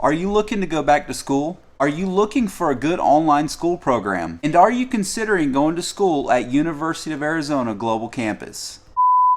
Are you looking to go back to school? Are you looking for a good online school program? And are you considering going to school at University of Arizona Global Campus?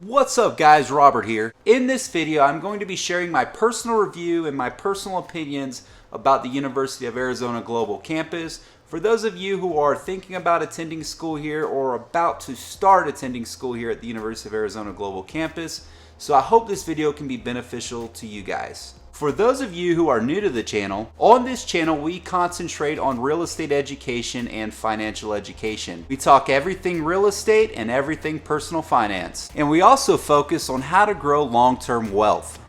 What's up guys, Robert here. In this video, I'm going to be sharing my personal review and my personal opinions about the University of Arizona Global Campus. For those of you who are thinking about attending school here or about to start attending school here at the University of Arizona Global Campus, so I hope this video can be beneficial to you guys. For those of you who are new to the channel, on this channel we concentrate on real estate education and financial education. We talk everything real estate and everything personal finance. And we also focus on how to grow long-term wealth.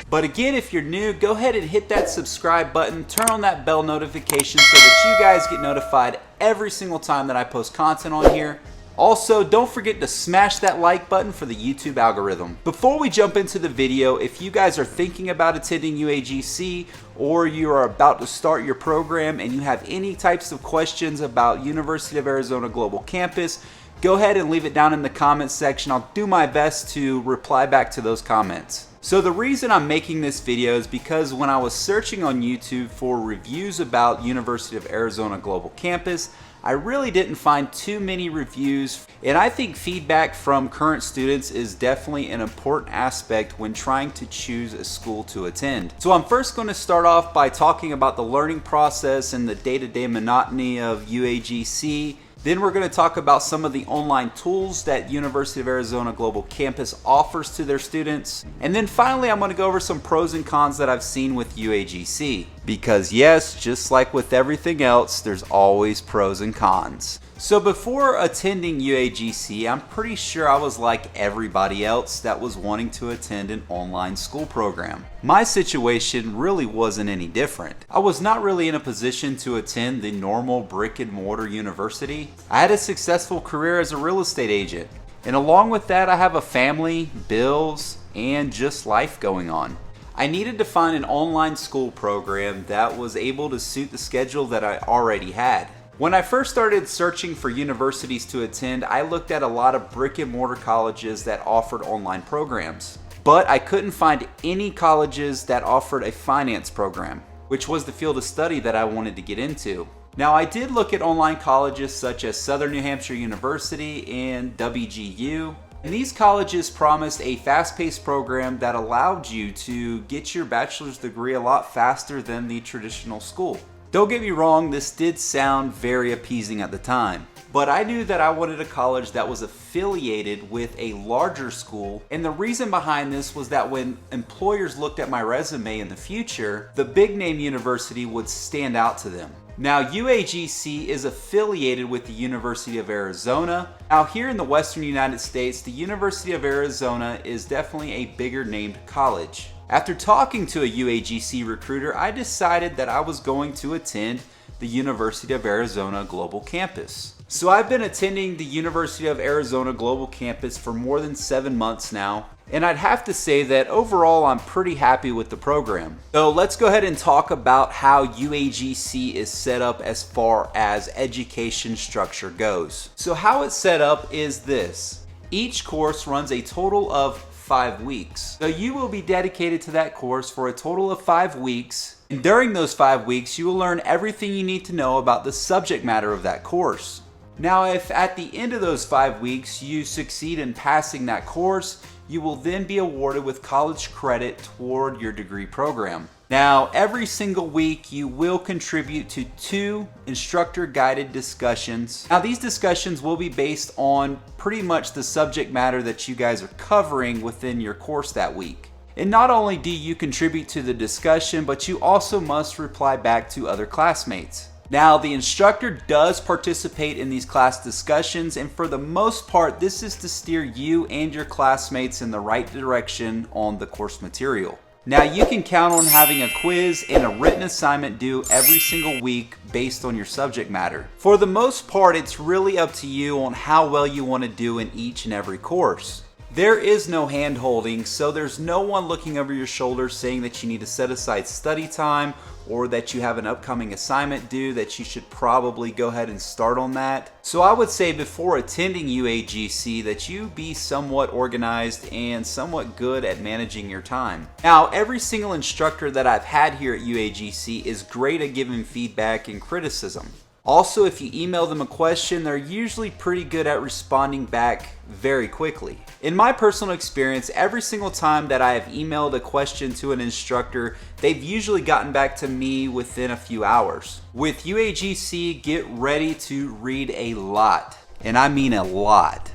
But again, if you're new, go ahead and hit that subscribe button, turn on that bell notification so that you guys get notified every single time that I post content on here. Also, don't forget to smash that like button for the YouTube algorithm. Before we jump into the video, if you guys are thinking about attending UAGC or you are about to start your program and you have any types of questions about University of Arizona Global Campus, go ahead and leave it down in the comments section. I'll do my best to reply back to those comments. So the reason I'm making this video is because when I was searching on YouTube for reviews about University of Arizona Global Campus, I really didn't find too many reviews, and I think feedback from current students is definitely an important aspect when trying to choose a school to attend. So I'm first going to start off by talking about the learning process and the day-to-day monotony of UAGC. Then we're going to talk about some of the online tools that University of Arizona Global Campus offers to their students. And then finally, I'm going to go over some pros and cons that I've seen with UAGC. Because yes, just like with everything else, there's always pros and cons. So before attending UAGC, I'm pretty sure I was like everybody else that was wanting to attend an online school program. My situation really wasn't any different. I was not really in a position to attend the normal brick and mortar university. I had a successful career as a real estate agent. And along with that, I have a family, bills, and just life going on. I needed to find an online school program that was able to suit the schedule that I already had. When I first started searching for universities to attend, I looked at a lot of brick and mortar colleges that offered online programs. But I couldn't find any colleges that offered a finance program, which was the field of study that I wanted to get into. Now I did look at online colleges such as Southern New Hampshire University and WGU. And these colleges promised a fast-paced program that allowed you to get your bachelor's degree a lot faster than the traditional school. Don't get me wrong, this did sound very appeasing at the time, but I knew that I wanted a college that was affiliated with a larger school, and the reason behind this was that when employers looked at my resume in the future, the big name university would stand out to them. Now UAGC is affiliated with the University of Arizona. Now here in the Western United States, the University of Arizona is definitely a bigger named college. After talking to a UAGC recruiter, I decided that I was going to attend the University of Arizona Global Campus. So I've been attending the University of Arizona Global Campus for more than 7 months now, and I'd have to say that overall I'm pretty happy with the program. So let's go ahead and talk about how UAGC is set up as far as education structure goes. So how it's set up is this. Each course runs a total of 5 weeks. So you will be dedicated to that course for a total of 5 weeks. And during those 5 weeks, you will learn everything you need to know about the subject matter of that course. Now, if at the end of those 5 weeks you succeed in passing that course, you will then be awarded with college credit toward your degree program. Now, every single week you will contribute to 2 instructor-guided discussions. Now, these discussions will be based on pretty much the subject matter that you guys are covering within your course that week. And not only do you contribute to the discussion, but you also must reply back to other classmates. Now, the instructor does participate in these class discussions, and for the most part, this is to steer you and your classmates in the right direction on the course material. Now you can count on having a quiz and a written assignment due every single week based on your subject matter. For the most part, it's really up to you on how well you want to do in each and every course. There is no hand holding, so there's no one looking over your shoulder saying that you need to set aside study time or that you have an upcoming assignment due that you should probably go ahead and start on that. So I would say before attending UAGC that you be somewhat organized and somewhat good at managing your time. Now, every single instructor that I've had here at UAGC is great at giving feedback and criticism. Also, if you email them a question, they're usually pretty good at responding back very quickly. In my personal experience, every single time that I have emailed a question to an instructor, they've usually gotten back to me within a few hours. With UAGC, get ready to read a lot, and I mean a lot.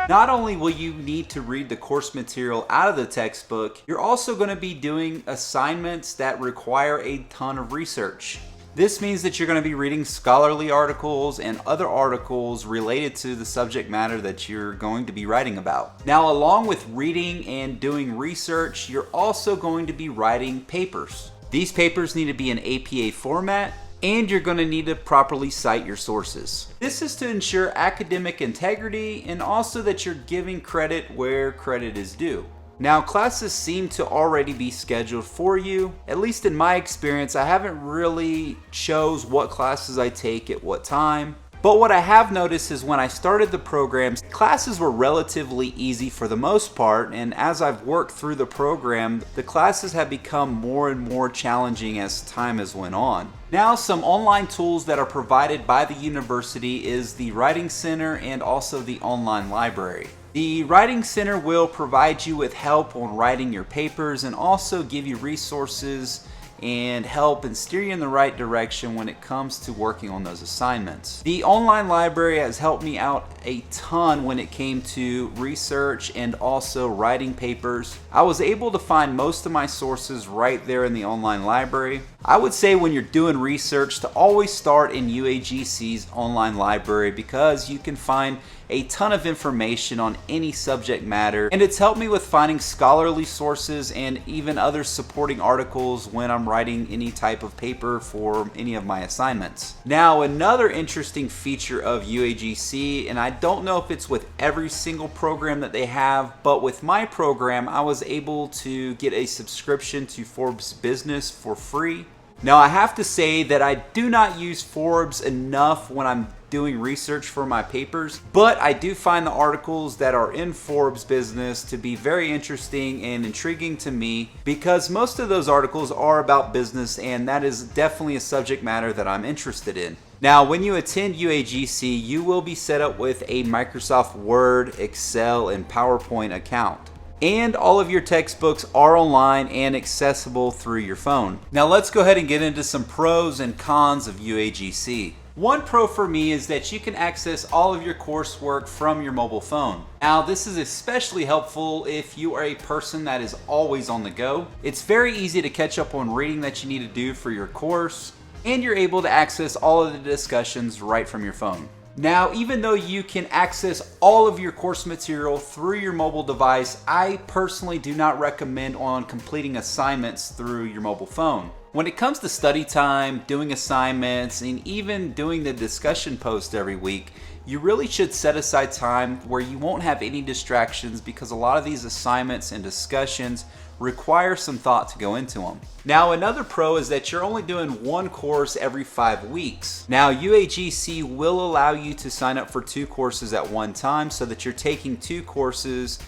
Not only will you need to read the course material out of the textbook, you're also going to be doing assignments that require a ton of research. This means that you're going to be reading scholarly articles and other articles related to the subject matter that you're going to be writing about. Now, along with reading and doing research, you're also going to be writing papers. These papers need to be in APA format, and you're going to need to properly cite your sources. This is to ensure academic integrity and also that you're giving credit where credit is due. Now, classes seem to already be scheduled for you. At least in my experience, I haven't really chose what classes I take at what time. But what I have noticed is when I started the programs, classes were relatively easy for the most part, and as I've worked through the program, the classes have become more and more challenging as time has went on. Now, some online tools that are provided by the university is the Writing Center and also the online library. The Writing Center will provide you with help on writing your papers and also give you resources and help and steer you in the right direction when it comes to working on those assignments. The online library has helped me out a ton when it came to research and also writing papers. I was able to find most of my sources right there in the online library. I would say when you're doing research to always start in UAGC's online library because you can find a ton of information on any subject matter, and it's helped me with finding scholarly sources and even other supporting articles when I'm writing any type of paper for any of my assignments. Now, another interesting feature of UAGC, and I don't know if it's with every single program that they have, but with my program, I was able to get a subscription to Forbes Business for free. Now, I have to say that I do not use Forbes enough when I'm doing research for my papers, but I do find the articles that are in Forbes Business to be very interesting and intriguing to me because most of those articles are about business, and that is definitely a subject matter that I'm interested in. Now, when you attend UAGC, you will be set up with a Microsoft Word, Excel, and PowerPoint account. And all of your textbooks are online and accessible through your phone. Now let's go ahead and get into some pros and cons of UAGC. One pro for me is that you can access all of your coursework from your mobile phone. Now, this is especially helpful if you are a person that is always on the go. It's very easy to catch up on reading that you need to do for your course, and you're able to access all of the discussions right from your phone. Now, even though you can access all of your course material through your mobile device, I personally do not recommend on completing assignments through your mobile phone. When it comes to study time, doing assignments, and even doing the discussion post every week, you really should set aside time where you won't have any distractions because a lot of these assignments and discussions require some thought to go into them. Now, another pro is that you're only doing one course every 5 weeks. Now, UAGC will allow you to sign up for 2 courses at one time so that you're taking 2 courses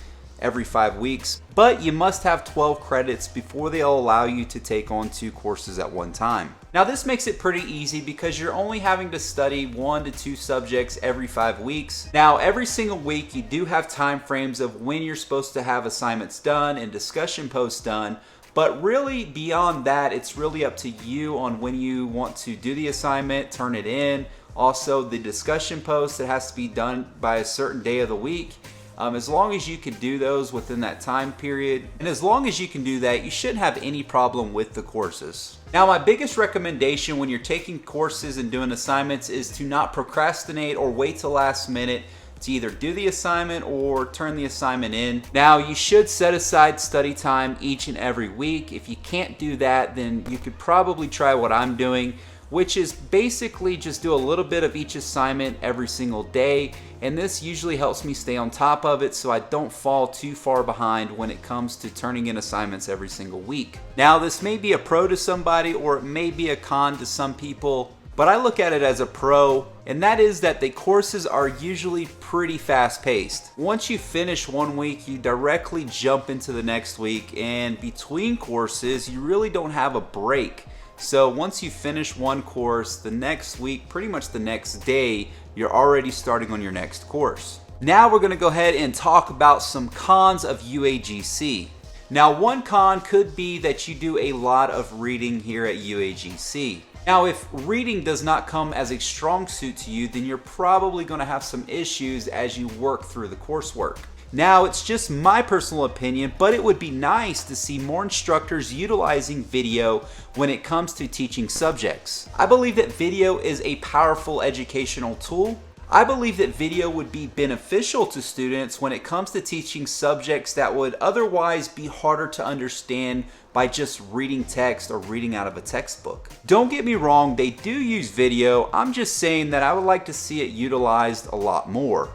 every 5 weeks, but you must have 12 credits before they'll allow you to take on 2 courses at one time. Now, this makes it pretty easy because you're only having to study 1 to 2 subjects every 5 weeks. Now, every single week you do have time frames of when you're supposed to have assignments done and discussion posts done, but really beyond that, it's really up to you on when you want to do the assignment, turn it in. Also, the discussion post, it has to be done by a certain day of the week. As long as you can do those within that time period, and as long as you can do that, you shouldn't have any problem with the courses. Now, my biggest recommendation when you're taking courses and doing assignments is to not procrastinate or wait till last minute to either do the assignment or turn the assignment in. Now, you should set aside study time each and every week. If you can't do that, then you could probably try what I'm doing, which is basically just do a little bit of each assignment every single day, and this usually helps me stay on top of it so I don't fall too far behind when it comes to turning in assignments every single week. Now, this may be a pro to somebody or it may be a con to some people, but I look at it as a pro, and that is that the courses are usually pretty fast paced. Once you finish one week, you directly jump into the next week, and between courses, you really don't have a break. So once you finish one course, the next week, pretty much the next day, you're already starting on your next course. Now we're gonna go ahead and talk about some cons of UAGC. Now, one con could be that you do a lot of reading here at UAGC. Now, if reading does not come as a strong suit to you, then you're probably going to have some issues as you work through the coursework. Now, it's just my personal opinion, but it would be nice to see more instructors utilizing video when it comes to teaching subjects. I believe that video is a powerful educational tool. I believe that video would be beneficial to students when it comes to teaching subjects that would otherwise be harder to understand by just reading text or reading out of a textbook. Don't get me wrong, they do use video. I'm just saying that I would like to see it utilized a lot more.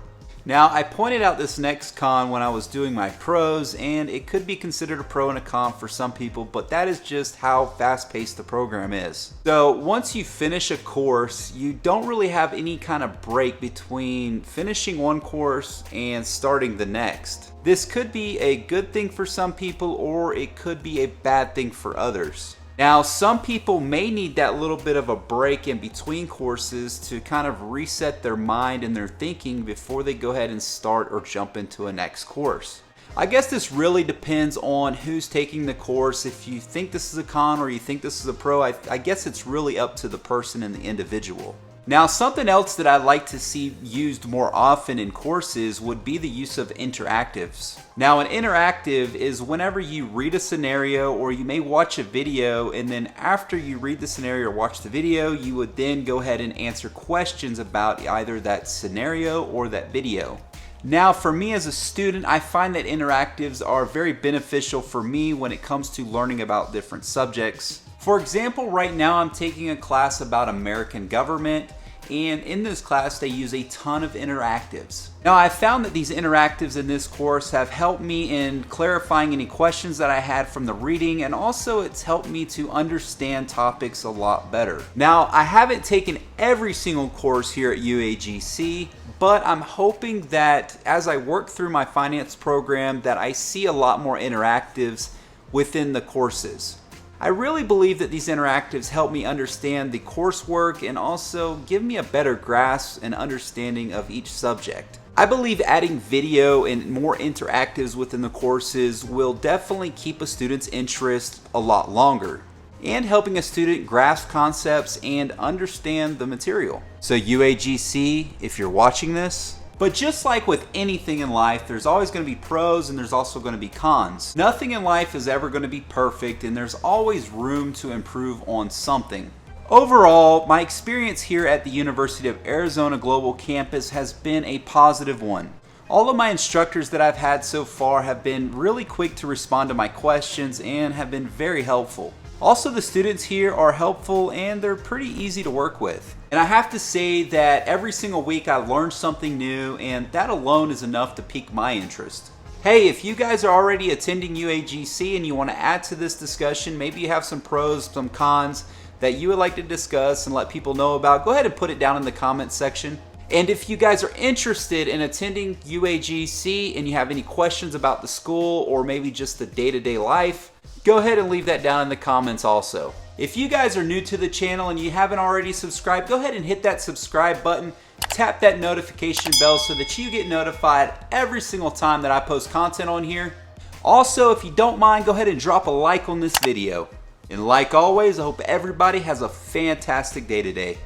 Now, I pointed out this next con when I was doing my pros, and it could be considered a pro and a con for some people, but that is just how fast-paced the program is. So once you finish a course, you don't really have any kind of break between finishing one course and starting the next. This could be a good thing for some people, or it could be a bad thing for others. Now, some people may need that little bit of a break in between courses to kind of reset their mind and their thinking before they go ahead and start or jump into a next course. I guess this really depends on who's taking the course. If you think this is a con or you think this is a pro, I guess it's really up to the person and the individual. Now, something else that I'd like to see used more often in courses would be the use of interactives. Now, an interactive is whenever you read a scenario or you may watch a video, and then after you read the scenario or watch the video, you would then go ahead and answer questions about either that scenario or that video. Now, for me as a student, I find that interactives are very beneficial for me when it comes to learning about different subjects. For example, right now I'm taking a class about American government, and in this class they use a ton of interactives. Now, I found that these interactives in this course have helped me in clarifying any questions that I had from the reading, and also it's helped me to understand topics a lot better. Now, I haven't taken every single course here at UAGC, but I'm hoping that as I work through my finance program that I see a lot more interactives within the courses. I really believe that these interactives help me understand the coursework and also give me a better grasp and understanding of each subject. I believe adding video and more interactives within the courses will definitely keep a student's interest a lot longer, and helping a student grasp concepts and understand the material. So UAGC, if you're watching this, but just like with anything in life, there's always going to be pros and there's also going to be cons. Nothing in life is ever going to be perfect, and there's always room to improve on something. Overall, my experience here at the University of Arizona Global Campus has been a positive one. All of my instructors that I've had so far have been really quick to respond to my questions and have been very helpful. Also, the students here are helpful and they're pretty easy to work with. And I have to say that every single week I learn something new, and that alone is enough to pique my interest. Hey, if you guys are already attending UAGC and you want to add to this discussion, maybe you have some pros, some cons that you would like to discuss and let people know about, go ahead and put it down in the comments section. And if you guys are interested in attending UAGC and you have any questions about the school or maybe just the day-to-day life, go ahead and leave that down in the comments also. If you guys are new to the channel and you haven't already subscribed, go ahead and hit that subscribe button, tap that notification bell so that you get notified every single time that I post content on here. Also, if you don't mind, go ahead and drop a like on this video. And like always, I hope everybody has a fantastic day today.